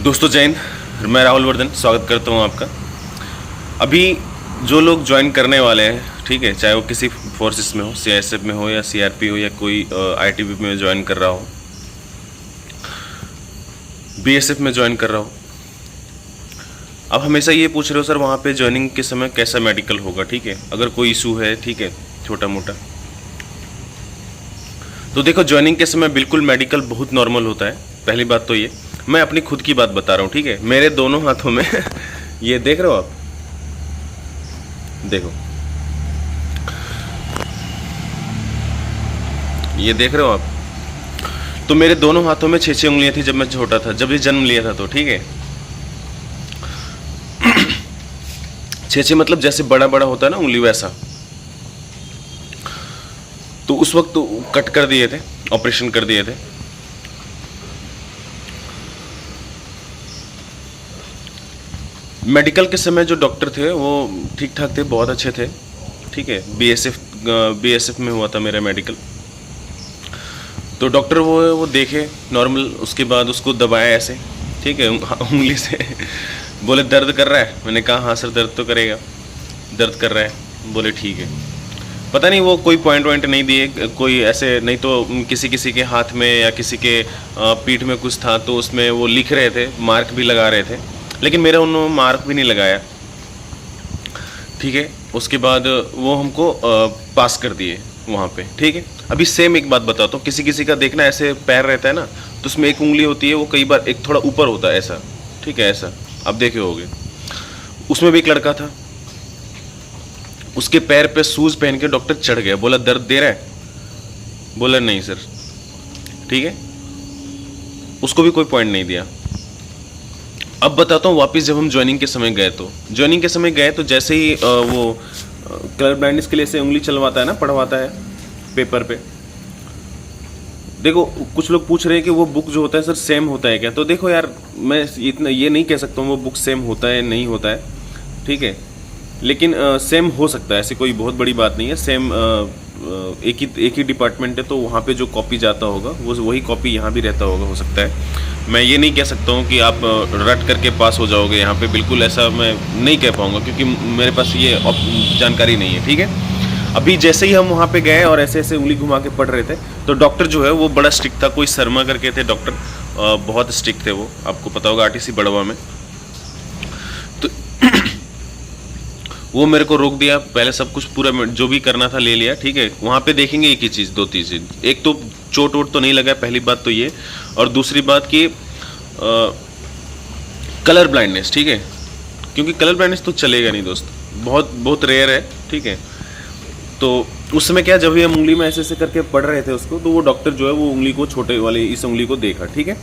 दोस्तों जय हिंद, मैं राहुल वर्धन स्वागत करता हूं आपका। अभी जो लोग ज्वाइन करने वाले हैं, ठीक है, चाहे वो किसी फोर्सेस में हो, सीआईएसएफ में हो या सीआरपी हो या कोई आईटीबीपी में ज्वाइन कर रहा हो, बीएसएफ में ज्वाइन कर रहा हो, अब हमेशा ये पूछ रहे हो सर वहाँ पे ज्वाइनिंग के समय कैसा मेडिकल होगा, ठीक है, अगर कोई इशू है, ठीक है, छोटा मोटा। तो देखो, ज्वाइनिंग के समय बिल्कुल मेडिकल बहुत नॉर्मल होता है। पहली बात तो ये, मैं अपनी खुद की बात बता रहा हूँ, ठीक है। मेरे दोनों हाथों में ये देख रहे हो आप, देखो, ये देख रहे हो आप, तो मेरे दोनों हाथों में 6-6 उंगलियां थी जब मैं छोटा था, जब ये जन्म लिया था, तो ठीक है। 6-6 मतलब जैसे बड़ा बड़ा होता है ना उंगली, वैसा। तो उस वक्त तो कट कर दिए थे, ऑपरेशन कर दिए थे। मेडिकल के समय जो डॉक्टर थे वो ठीक ठाक थे, बहुत अच्छे थे, ठीक है। बीएसएफ में हुआ था मेरा मेडिकल। तो डॉक्टर वो देखे नॉर्मल, उसके बाद उसको दबाया ऐसे, ठीक है, उंगली से। बोले दर्द कर रहा है? मैंने कहा हाँ सर दर्द तो करेगा, दर्द कर रहा है। बोले ठीक है। पता नहीं वो कोई पॉइंट नहीं दिए, कोई ऐसे, नहीं तो किसी के हाथ में या किसी के पीठ में कुछ था तो उसमें वो लिख रहे थे, मार्क भी लगा रहे थे, लेकिन मेरा उन्होंने मार्क भी नहीं लगाया, ठीक है। उसके बाद वो हमको पास कर दिए वहाँ पे, ठीक है। अभी सेम एक बात बताता हूँ, किसी का देखना ऐसे पैर रहता है ना, तो उसमें एक उंगली होती है, वो कई बार एक थोड़ा ऊपर होता है ऐसा, ठीक है, ऐसा आप देखे होगे। उसमें भी एक लड़का था, उसके पैर पे शूज पहन के डॉक्टर चढ़ गया। बोला दर्द दे रहा है? बोला नहीं सर, ठीक है। उसको भी कोई पॉइंट नहीं दिया। अब बताता हूँ, वापस जब हम ज्वाइनिंग के समय गए, तो जैसे ही वो कलर ब्लाइंडनेस के लिए से उंगली चलवाता है ना, पढ़वाता है पेपर पे। देखो, कुछ लोग पूछ रहे हैं कि वो बुक जो होता है सर सेम होता है क्या? तो देखो यार, मैं इतना ये नहीं कह सकता हूँ वो बुक सेम होता है नहीं होता है, ठीक है, लेकिन सेम हो सकता है, ऐसी कोई बहुत बड़ी बात नहीं है। सेम एक ही डिपार्टमेंट है, तो वहाँ पे जो कॉपी जाता होगा वो वही कॉपी यहाँ भी रहता होगा, हो सकता है। मैं ये नहीं कह सकता हूँ कि आप रट करके पास हो जाओगे यहाँ पे, बिल्कुल ऐसा मैं नहीं कह पाऊँगा, क्योंकि मेरे पास ये जानकारी नहीं है, ठीक है। अभी जैसे ही हम वहाँ पे गए और ऐसे ऐसे उंगली घुमा के पढ़ रहे थे, तो डॉक्टर जो है वो बड़ा स्ट्रिक्ट था, कोई शर्मा करके थे डॉक्टर, बहुत स्ट्रिक्ट थे वो, आपको पता होगा, आरटीसी बड़वा में। तो वो मेरे को रोक दिया, पहले सब कुछ पूरा जो भी करना था ले लिया, ठीक है। वहाँ पे देखेंगे एक ही चीज़, दो चीज़, एक तो चोट वोट तो नहीं लगा, पहली बात तो ये, और दूसरी बात कि कलर ब्लाइंडनेस, ठीक है, क्योंकि कलर ब्लाइंडनेस तो चलेगा नहीं दोस्त, बहुत रेयर है, ठीक है। तो उस समय क्या, जब भी हम उंगली में ऐसे ऐसे करके पढ़ रहे थे उसको, तो वो डॉक्टर जो है वो उंगली को, छोटे वाली इस उंगली को देखा, ठीक है।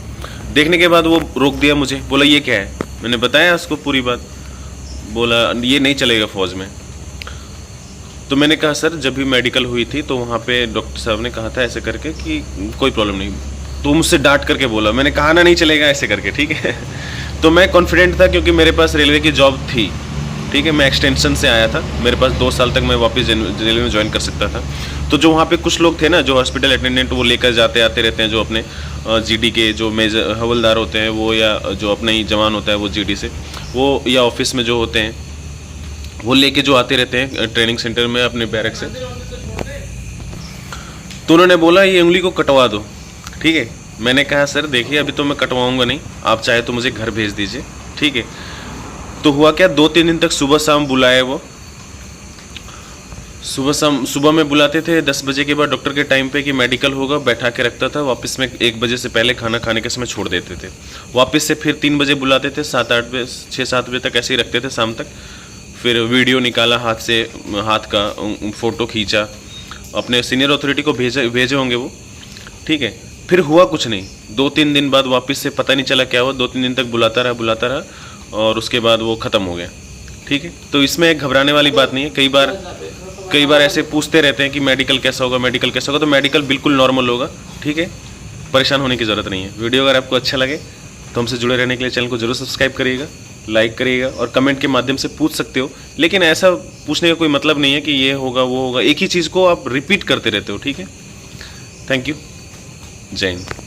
देखने के बाद वो रोक दिया मुझे, बोला ये क्या है? मैंने बताया उसको पूरी बात। बोला ये नहीं चलेगा फौज में। तो मैंने कहा सर जब भी मेडिकल हुई थी तो वहाँ पे डॉक्टर साहब ने कहा था ऐसे करके कि कोई प्रॉब्लम नहीं। तो मुझसे डांट करके बोला, मैंने कहा ना नहीं चलेगा ऐसे करके, ठीक है। तो मैं कॉन्फिडेंट था क्योंकि मेरे पास रेलवे की जॉब थी, ठीक है, मैं एक्सटेंशन से आया था, मेरे पास 2 साल तक मैं वापस रेलवे में ज्वाइन कर सकता था। तो जो वहाँ पे कुछ लोग थे ना, जो हॉस्पिटल अटेंडेंट, वो लेकर जाते आते रहते हैं, जो अपने जीडी के जो मेजर हवलदार होते हैं वो, या जो अपने ही जवान होता है वो जीडी से, वो या ऑफिस में जो होते हैं वो लेके जो आते रहते हैं ट्रेनिंग सेंटर में अपने बैरक से। तो उन्होंने बोला ये उंगली को कटवा दो, ठीक है। मैंने कहा सर देखिए अभी तो मैं कटवाऊँगा नहीं, आप चाहे तो मुझे घर भेज दीजिए, ठीक है। तो हुआ क्या, 2-3 दिन तक सुबह शाम बुलाए वो, सुबह में बुलाते थे 10 बजे के बाद डॉक्टर के टाइम पे कि मेडिकल होगा, बैठा के रखता था, वापस में 1 बजे से पहले खाना खाने के समय छोड़ देते थे। वापस से फिर 3 बजे बुलाते थे, 7-8 बजे 6-7 बजे तक ऐसे ही रखते थे शाम तक। फिर वीडियो निकाला हाथ से, हाथ का फ़ोटो खींचा, अपने सीनियर अथॉरिटी को भेजे होंगे वो, ठीक है। फिर हुआ कुछ नहीं, 2-3 दिन बाद वापस से पता नहीं चला क्या हुआ, 2-3 दिन तक बुलाता रहा और उसके बाद वो ख़त्म हो गया, ठीक है। तो इसमें घबराने वाली बात नहीं है। कई बार ऐसे पूछते रहते हैं कि मेडिकल कैसा होगा, तो मेडिकल बिल्कुल नॉर्मल होगा, ठीक है, परेशान होने की ज़रूरत नहीं है। वीडियो अगर आपको अच्छा लगे तो हमसे जुड़े रहने के लिए चैनल को जरूर सब्सक्राइब करिएगा, लाइक करिएगा, और कमेंट के माध्यम से पूछ सकते हो, लेकिन ऐसा पूछने का कोई मतलब नहीं है कि ये होगा वो होगा, एक ही चीज़ को आप रिपीट करते रहते हो, ठीक है। थैंक यू, जय हिंद।